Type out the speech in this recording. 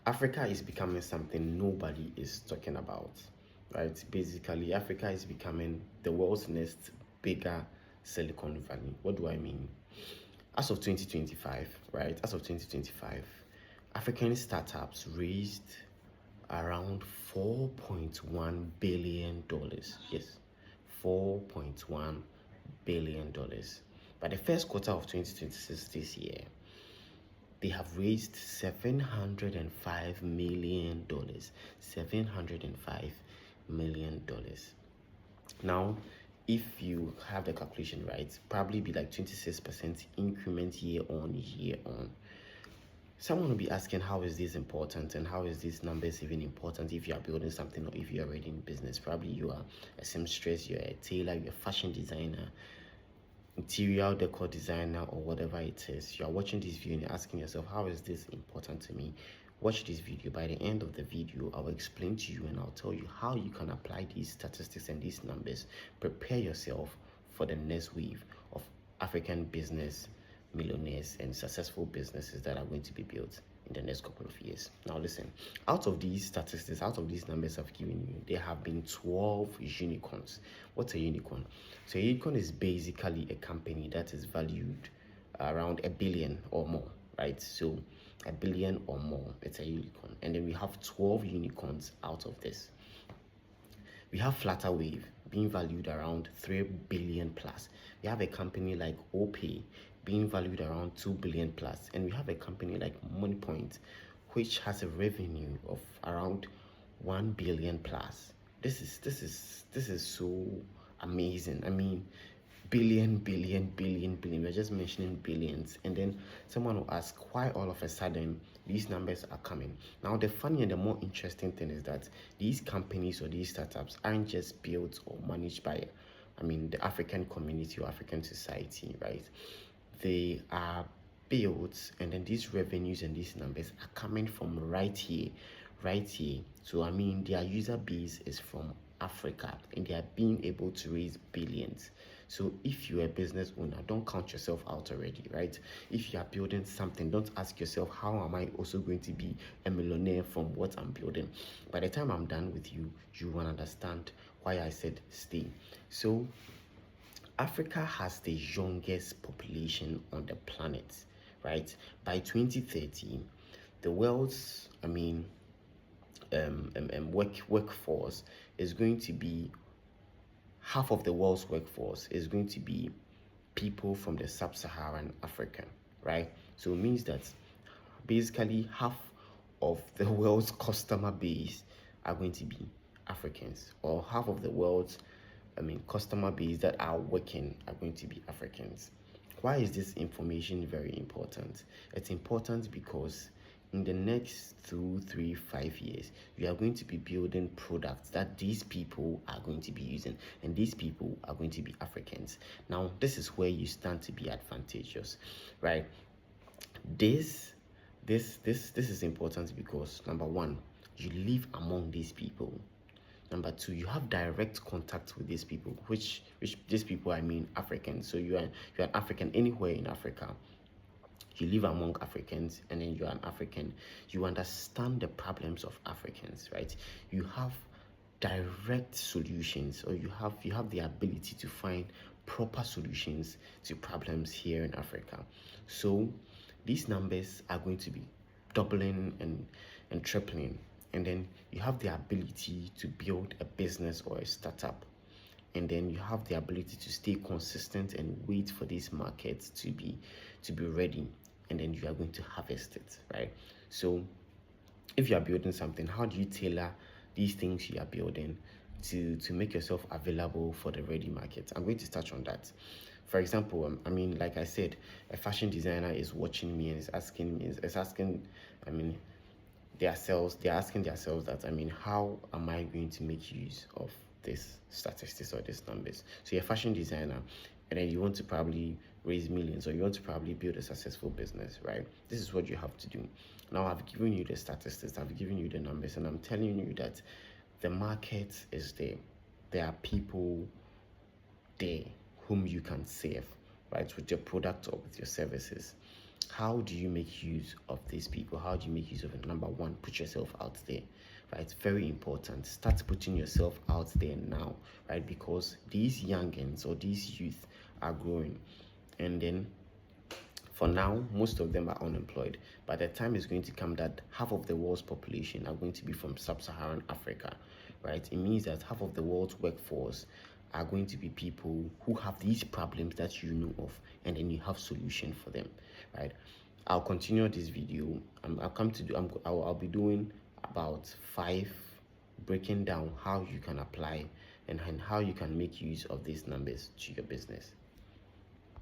Africa is becoming something nobody is talking about, right? Basically, Africa is becoming the world's next bigger Silicon Valley. What do I mean? As of 2025, right? As of 2025, African startups raised around $4.1 billion. Yes, $4.1 billion. By the first quarter of 2026 this year, they have raised $705 million. $705 million. Now, if you have the calculation right, probably be like 26% increment year on year on. Someone will be asking, how is this important and how is these numbers even important if you are building something or if you are already in business? Probably you are a seamstress, you're a tailor, you're a fashion designer, interior decor designer, or whatever it is. You are watching this video and you're asking yourself, how is this important to me? Watch this video. By the end of the video, I will explain to you and I'll tell you how you can apply these statistics and these numbers. Prepare yourself for the next wave of African business millionaires and successful businesses that are going to be built in the next couple of years. Now listen, out of these statistics, out of these numbers I've given you, there have been 12 unicorns. What's a unicorn? So a unicorn is basically a company that is valued around a billion or more, right? So a billion or more, it's a unicorn. And then we have 12 unicorns out of this. We have Flutterwave being valued around 3 billion plus. We have a company like OPay being valued around 2 billion plus, and we have a company like MoneyPoint which has a revenue of around 1 billion plus. This is so amazing. I mean, billion, we're just mentioning billions. And then someone will ask, why all of a sudden these numbers are coming? Now the funny and the more interesting thing is that these companies or these startups aren't just built or managed by the African community or African society, right? They are built, and then these revenues and these numbers are coming from right here. So their user base is from Africa and they are being able to raise billions. So if you're a business owner, don't count yourself out already, right? If you are building something, don't ask yourself, how am I also going to be a millionaire from what I'm building? By the time I'm done with you, you will understand why I said stay. So Africa has the youngest population on the planet, right? By 2030, the world's workforce is going to be, half of the world's workforce is going to be people from the sub-Saharan Africa, right? So it means that basically half of the world's customer base are going to be Africans, or half of the world's customer base that are working are going to be Africans. Why is this information very important? It's important because in the next 2, 3, 5 years, we are going to be building products that these people are going to be using, and these people are going to be Africans. Now, this is where you stand to be advantageous, right? This is important because number one, you live among these people. Number two, you have direct contact with these people, which these people Africans. So you're an African anywhere in Africa. You live among Africans, and then you're an African. You understand the problems of Africans, right? You have direct solutions, or you have the ability to find proper solutions to problems here in Africa. So these numbers are going to be doubling and tripling. And then you have the ability to build a business or a startup, and then you have the ability to stay consistent and wait for these markets to be ready, and then you are going to harvest it, right? So if you are building something, how do you tailor these things you are building to make yourself available for the ready market? I'm going to touch on that. For example, like I said, a fashion designer is watching me and is asking they're asking themselves that, how am I going to make use of this statistics or these numbers? So you're a fashion designer, and then you want to probably raise millions, or you want to probably build a successful business, right? This is what you have to do. Now, I've given you the statistics, I've given you the numbers, and I'm telling you that the market is there. There are people there whom you can serve, right, with your product or with your services. How do you make use of these people? How do you make use of it? Number one, put yourself out there, right? Very important. Start putting yourself out there now, right? Because these youngins or these youth are growing, and then for now, most of them are unemployed. But the time is going to come that half of the world's population are going to be from sub-Saharan Africa, right? It means that half of the world's workforce are going to be people who have these problems that you know of, and then you have solution for them, right? I'll continue this video. I'll be doing about 5, breaking down how you can apply and how you can make use of these numbers to your business.